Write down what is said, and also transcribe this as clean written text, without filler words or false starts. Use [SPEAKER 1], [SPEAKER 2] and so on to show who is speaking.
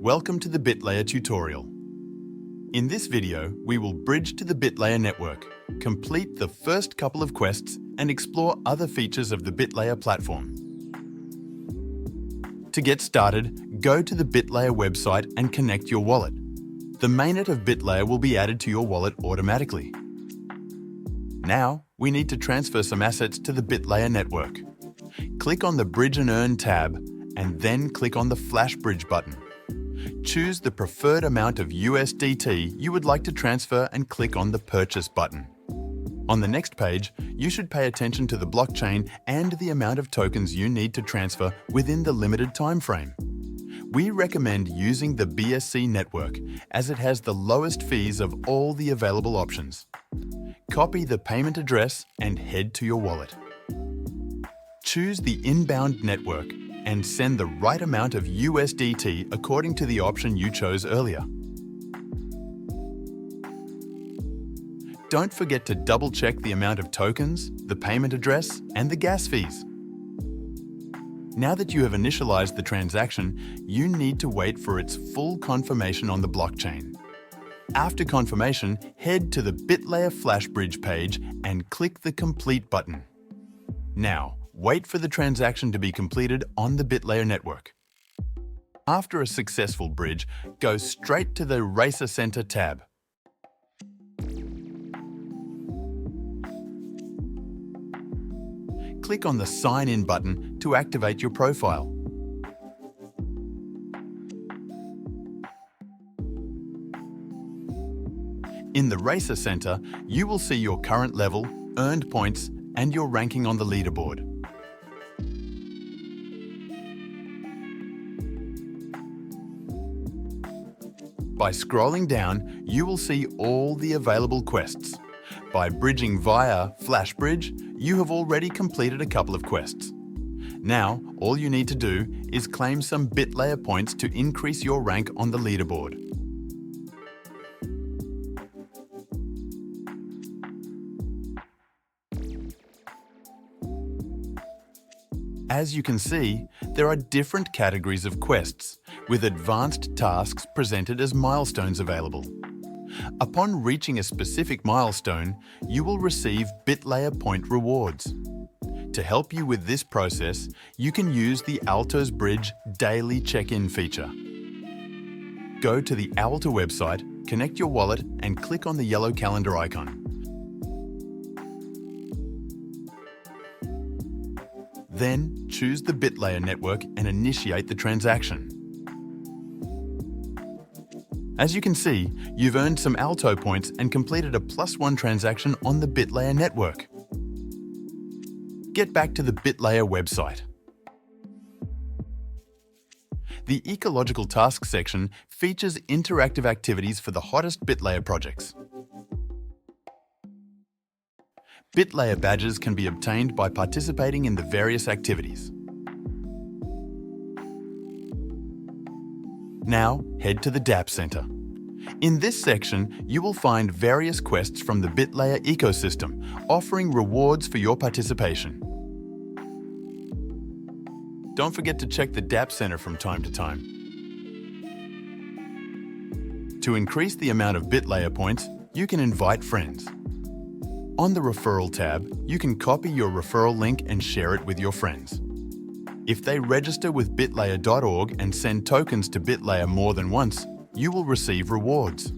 [SPEAKER 1] Welcome to the Bitlayer tutorial. In this video, we will bridge to the Bitlayer network, complete the first couple of quests, and explore other features of the Bitlayer platform. To get started, go to the Bitlayer website and connect your wallet. The mainnet of Bitlayer will be added to your wallet automatically. Now, we need to transfer some assets to the Bitlayer network. Click on the Bridge and Earn tab, and then click on the Flash Bridge button. Choose the preferred amount of USDT you would like to transfer and click on the Purchase button. On the next page, you should pay attention to the blockchain and the amount of tokens you need to transfer within the limited time frame. We recommend using the BSC network as it has the lowest fees of all the available options. Copy the payment address and head to your wallet. Choose the inbound network and send the right amount of USDT according to the option you chose earlier. Don't forget to double-check the amount of tokens, the payment address, and the gas fees. Now that you have initialized the transaction, you need to wait for its full confirmation on the blockchain. After confirmation, head to the Bitlayer Flash Bridge page and click the Complete button. Now, wait for the transaction to be completed on the Bitlayer network. After a successful bridge, go straight to the Ecological Center tab. Click on the Sign In button to activate your profile. In the Ecological Center, you will see your current level, earned points, and your ranking on the leaderboard. By scrolling down, you will see all the available quests. By bridging via Flash Bridge, you have already completed a couple of quests. Now, all you need to do is claim some Bitlayer points to increase your rank on the leaderboard. As you can see, there are different categories of quests, with advanced tasks presented as milestones available. Upon reaching a specific milestone, you will receive Bitlayer point rewards. To help you with this process, you can use the Owlto's Bridge Daily Check-in feature. Go to the Owlto website, connect your wallet, and click on the yellow calendar icon. Then, choose the Bitlayer network and initiate the transaction. As you can see, you've earned some Owlto points and completed a +1 transaction on the Bitlayer network. Get back to the Bitlayer website. The Ecological Task section features interactive activities for the hottest Bitlayer projects. Bitlayer badges can be obtained by participating in the various activities. Now, head to the DApp Center. In this section, you will find various quests from the Bitlayer ecosystem, offering rewards for your participation. Don't forget to check the DApp Center from time to time. To increase the amount of Bitlayer points, you can invite friends. On the Referral tab, you can copy your referral link and share it with your friends. If they register with bitlayer.org and send tokens to Bitlayer more than once, you will receive rewards.